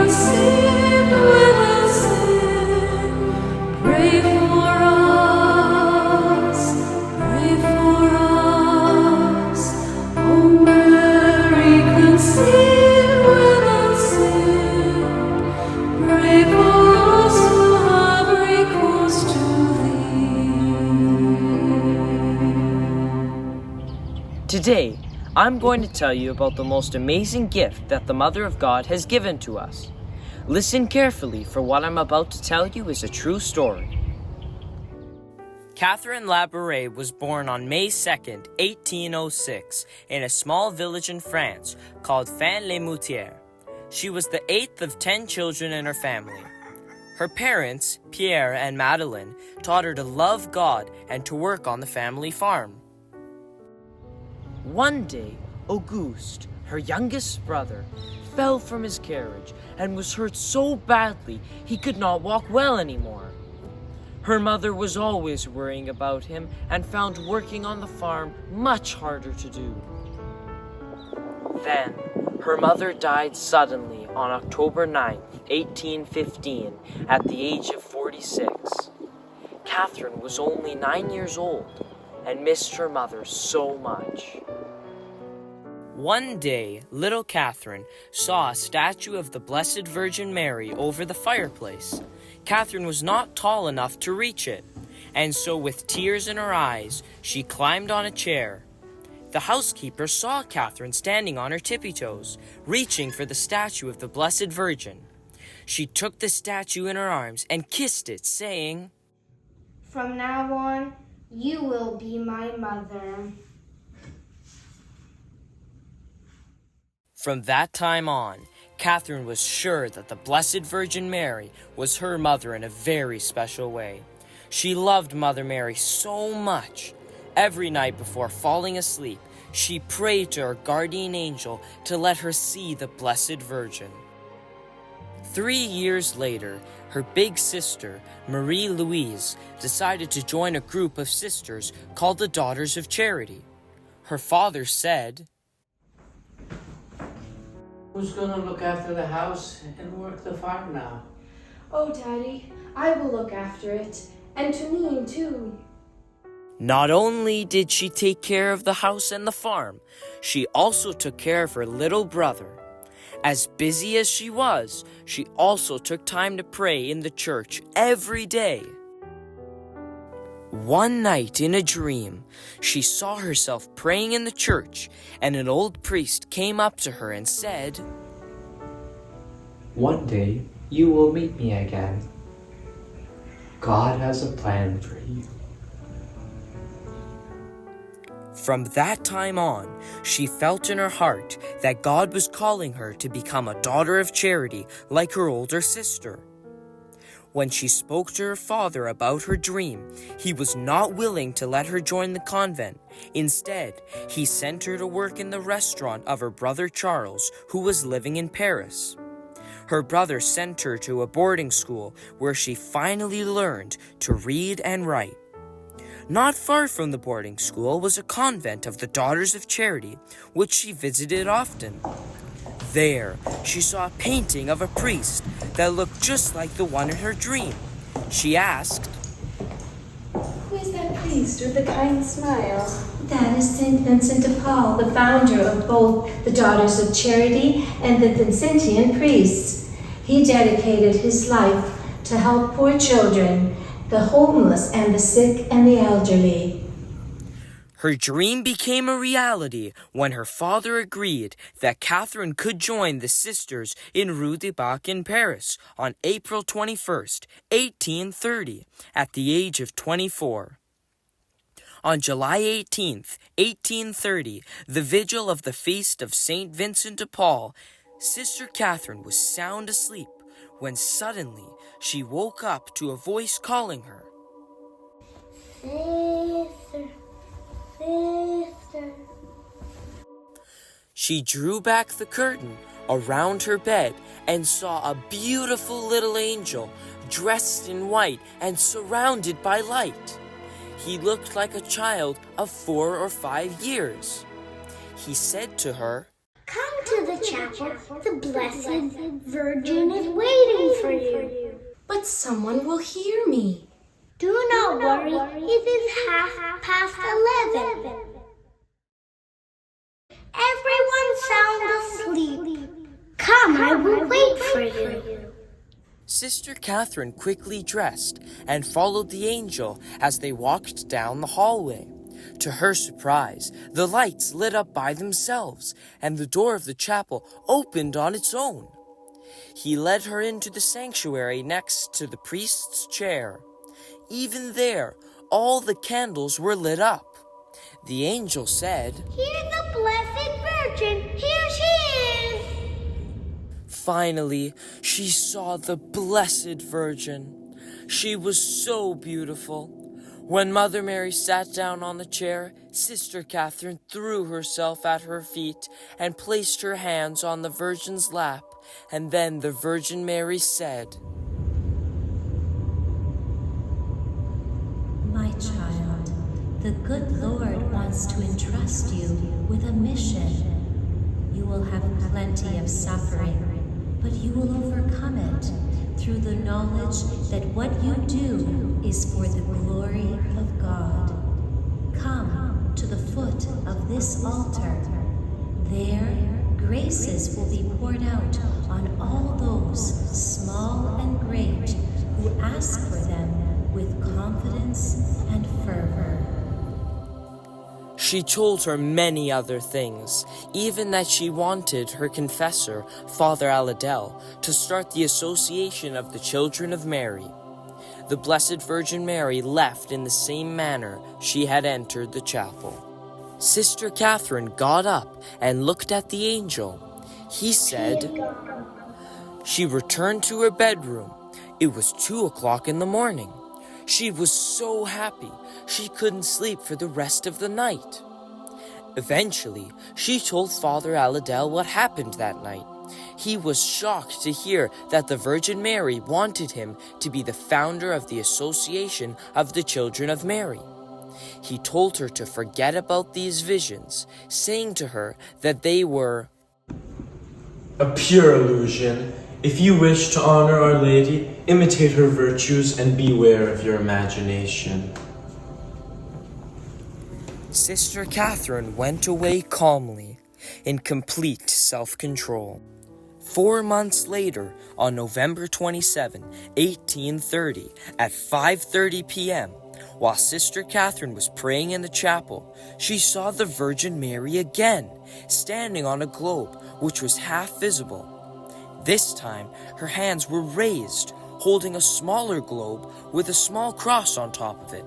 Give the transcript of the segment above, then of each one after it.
conceived without sin, pray for us, pray for us. Oh Mary, conceived without sin, pray for us who have recourse to thee. Today, I'm going to tell you about the most amazing gift that the Mother of God has given to us. Listen carefully, for what I'm about to tell you is a true story. Catherine Labouré was born on May 2nd, 1806, in a small village in France called Fin-les-Moutiers. She was the 8th of 10 children in her family. Her parents, Pierre and Madeleine, taught her to love God and to work on the family farm. One day, Auguste, her youngest brother, fell from his carriage and was hurt so badly he could not walk well anymore. Her mother was always worrying about him and found working on the farm much harder to do. Then, her mother died suddenly on October 9th, 1815, at the age of 46. Catherine was only 9 years old and missed her mother so much. One day, little Catherine saw a statue of the Blessed Virgin Mary over the fireplace. Catherine was not tall enough to reach it, and so with tears in her eyes, she climbed on a chair. The housekeeper saw Catherine standing on her tippy toes, reaching for the statue of the Blessed Virgin. She took the statue in her arms and kissed it, saying, "From now on, you will be my mother." From that time on, Catherine was sure that the Blessed Virgin Mary was her mother in a very special way. She loved Mother Mary so much. Every night before falling asleep, she prayed to her guardian angel to let her see the Blessed Virgin. 3 years later, her big sister, Marie-Louise, decided to join a group of sisters called the Daughters of Charity. Her father said, "Who's going to look after the house and work the farm now?" "Oh, Daddy, I will look after it, and Tonine too." Not only did she take care of the house and the farm, she also took care of her little brother. As busy as she was, she also took time to pray in the church every day. One night in a dream, she saw herself praying in the church, and an old priest came up to her and said, "One day you will meet me again. God has a plan for you." From that time on, she felt in her heart that God was calling her to become a daughter of charity like her older sister. When she spoke to her father about her dream, he was not willing to let her join the convent. Instead, he sent her to work in the restaurant of her brother Charles, who was living in Paris. Her brother sent her to a boarding school where she finally learned to read and write. Not far from the boarding school was a convent of the Daughters of Charity, which she visited often. There, she saw a painting of a priest that looked just like the one in her dream. She asked, "Who is that priest with the kind smile?" "That is St. Vincent de Paul, the founder of both the Daughters of Charity and the Vincentian priests. He dedicated his life to help poor children, the homeless and the sick and the elderly." Her dream became a reality when her father agreed that Catherine could join the sisters in Rue du Bac in Paris on April 21st, 1830, at the age of 24. On July 18th, 1830, the vigil of the feast of St. Vincent de Paul, Sister Catherine was sound asleep when suddenly she woke up to a voice calling her. "Sister, sister." She drew back the curtain around her bed and saw a beautiful little angel dressed in white and surrounded by light. He looked like a child of 4 or 5 years. He said to her, "Come to the chapel. The Blessed Virgin is waiting for you. But someone will hear me. Do not worry, it is 11:30. Everyone sound asleep. Come, I will wait for you. Sister Catherine quickly dressed and followed the angel as they walked down the hallway. To her surprise, the lights lit up by themselves, and the door of the chapel opened on its own. He led her into the sanctuary next to the priest's chair. Even there, all the candles were lit up. The angel said, Here's the Blessed Virgin. Here she is. Finally, she saw the Blessed Virgin. She was so beautiful. When Mother Mary sat down on the chair, Sister Catherine threw herself at her feet and placed her hands on the Virgin's lap, and then the Virgin Mary said, My child, the good Lord wants to entrust you with a mission. You will have plenty of suffering, but you will overcome it through the knowledge that what you do is for the glory of God. Come to the foot of this altar. There, graces will be poured out on all those, small and great, who ask for them with confidence and fervor. She told her many other things, even that she wanted her confessor, Father Aladel, to start the Association of the Children of Mary. The Blessed Virgin Mary left in the same manner she had entered the chapel. Sister Catherine got up and looked at the angel. He said, She returned to her bedroom. It was 2:00 in the morning. She was so happy she couldn't sleep for the rest of the night. Eventually, she told Father Aladel what happened that night. He was shocked to hear that the Virgin Mary wanted him to be the founder of the Association of the Children of Mary. He told her to forget about these visions, saying to her that they were a pure illusion. If you wish to honor Our Lady, imitate her virtues and beware of your imagination. Sister Catherine went away calmly, in complete self-control. 4 months later, on November 27, 1830, at 5:30 p.m., while Sister Catherine was praying in the chapel, she saw the Virgin Mary again, standing on a globe which was half visible. This time, her hands were raised, holding a smaller globe with a small cross on top of it.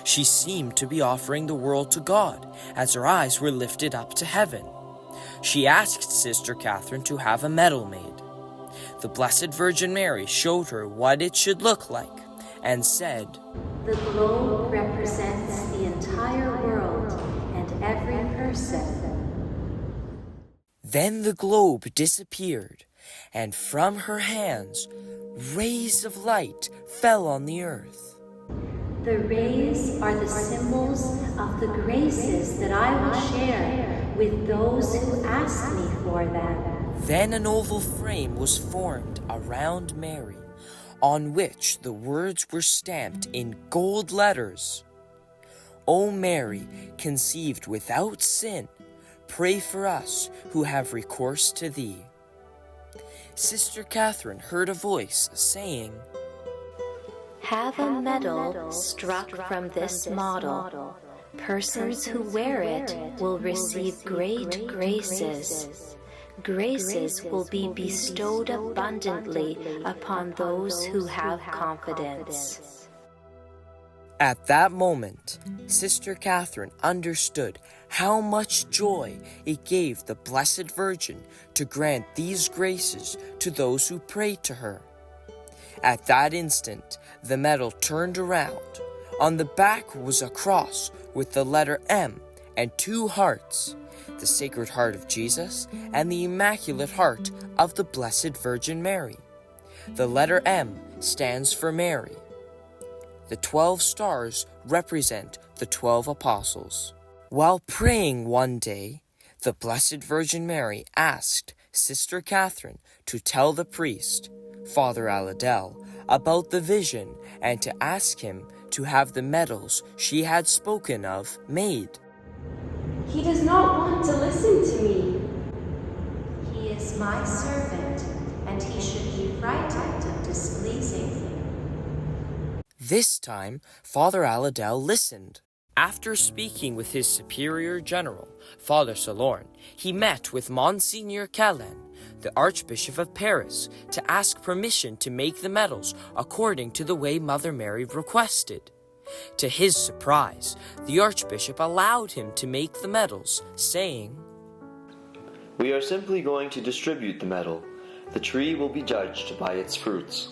She seemed to be offering the world to God, as her eyes were lifted up to heaven. She asked Sister Catherine to have a medal made. The Blessed Virgin Mary showed her what it should look like, and said, The globe represents the entire world and every person. Then the globe disappeared, and from her hands, rays of light fell on the earth. The rays are the symbols of the graces that I will share with those who ask me for them. Then an oval frame was formed around Mary, on which the words were stamped in gold letters. O Mary, conceived without sin, pray for us who have recourse to thee. Sister Catherine heard a voice saying, Have a medal struck from this model. Persons who wear it will receive great graces. Graces will be bestowed abundantly upon those who have confidence. At that moment, Sister Catherine understood how much joy it gave the Blessed Virgin to grant these graces to those who prayed to her. At that instant, the medal turned around. On the back was a cross with the letter M and 2 hearts, the Sacred Heart of Jesus and the Immaculate Heart of the Blessed Virgin Mary. The letter M stands for Mary. The 12 stars represent the 12 apostles. While praying one day, the Blessed Virgin Mary asked Sister Catherine to tell the priest, Father Aladel, about the vision and to ask him to have the medals she had spoken of made. He does not want to listen to me. He is my servant, and he should be frightened of displeasing me. This time, Father Aladel listened. After speaking with his superior general, Father Salorn, he met with Monsignor Callen, the Archbishop of Paris, to ask permission to make the medals according to the way Mother Mary requested. To his surprise, the Archbishop allowed him to make the medals, saying, "We are simply going to distribute the medal. The tree will be judged by its fruits."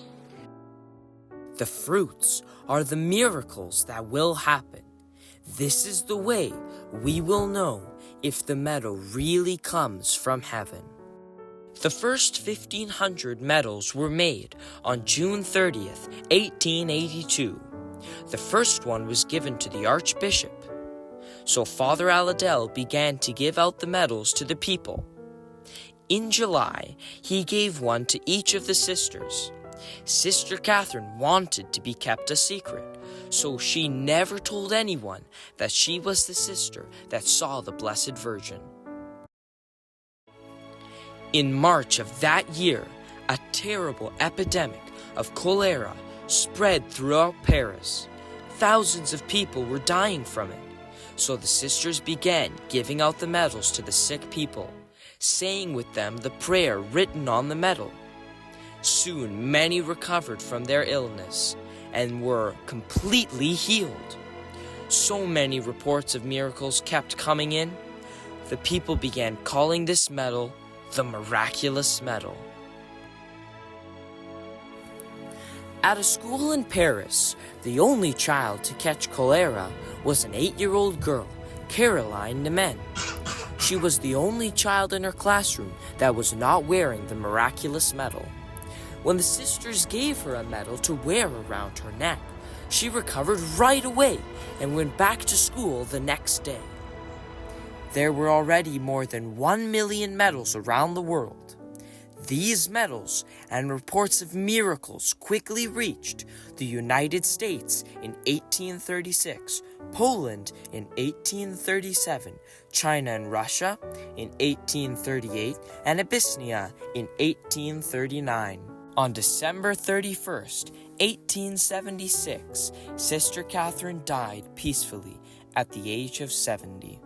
The fruits are the miracles that will happen. This is the way we will know if the medal really comes from heaven. The first 1,500 medals were made on June 30th, 1882. The first one was given to the Archbishop. So Father Aladel began to give out the medals to the people. In July, he gave one to each of the sisters. Sister Catherine wanted to be kept a secret, so she never told anyone that she was the sister that saw the Blessed Virgin. In March of that year, a terrible epidemic of cholera spread throughout Paris. Thousands of people were dying from it, so the sisters began giving out the medals to the sick people, saying with them the prayer written on the medal. Soon many recovered from their illness and were completely healed. So many reports of miracles kept coming in, the people began calling this medal the Miraculous Medal. At a school in Paris, the only child to catch cholera was an 8-year-old girl, Caroline Nemen. She was the only child in her classroom that was not wearing the Miraculous Medal. When the sisters gave her a medal to wear around her neck, she recovered right away and went back to school the next day. There were already more than 1 million medals around the world. These medals and reports of miracles quickly reached the United States in 1836, Poland in 1837, China and Russia in 1838, and Abyssinia in 1839. On December 31st, 1876, Sister Catherine died peacefully at the age of 70.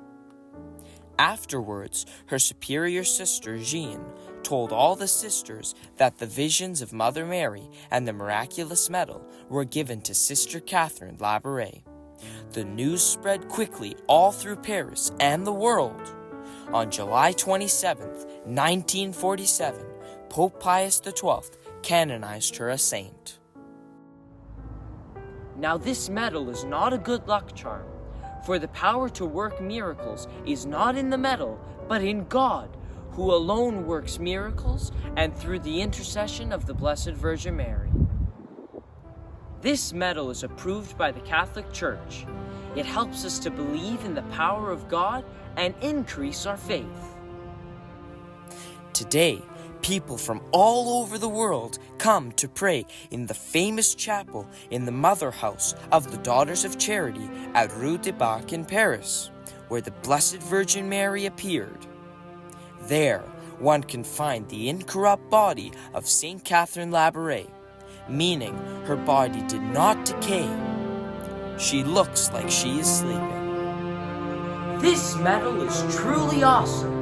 Afterwards, her superior sister Jean told all the sisters that the visions of Mother Mary and the Miraculous Medal were given to Sister Catherine Labouré. The news spread quickly all through Paris and the world. On July 27th, 1947, Pope Pius XII canonized her a saint. Now this medal is not a good luck charm, for the power to work miracles is not in the medal, but in God, who alone works miracles and through the intercession of the Blessed Virgin Mary. This medal is approved by the Catholic Church. It helps us to believe in the power of God and increase our faith. Today, people from all over the world come to pray in the famous chapel in the Mother House of the Daughters of Charity at Rue des Bacs in Paris, where the Blessed Virgin Mary appeared. There, one can find the incorrupt body of Saint Catherine Labouré, meaning her body did not decay. She looks like she is sleeping. This medal is truly awesome.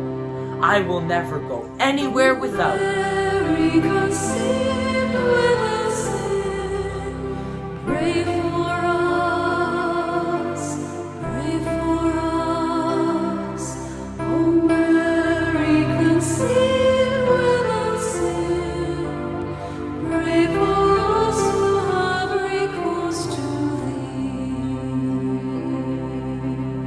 I will never go anywhere without it. Mary conceived without sin, pray